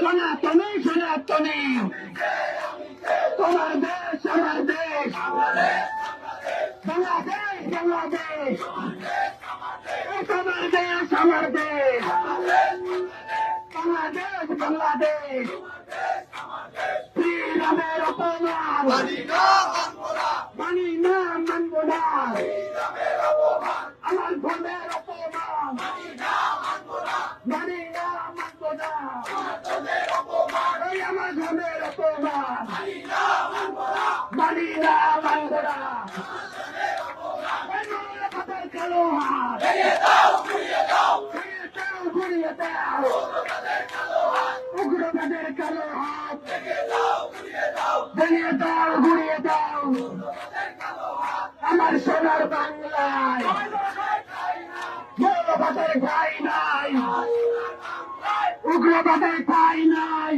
সনাতনী সনাতনী তোমার দেশ আমার দেশ বাংলাদেশ বাংলাদেশ তোমার দেশ আমার দেশ বাংলাদেশ বাংলাদেশ শ্রীরামের অপমান মানি না মানব না আমার ধর্মের অপমান মানি না মানব না এই আমার ধর্মের অপমান মানি না মানব না কালো হাত ঘুরিয়ে দাও উগ্রবাদের কালো হাত ভেঙে দাও ঘুরিয়ে দাও আমার সোনার বাংলায় মৌলবাদের ঠাই নাই উগ্রবাদের ঠাই নাই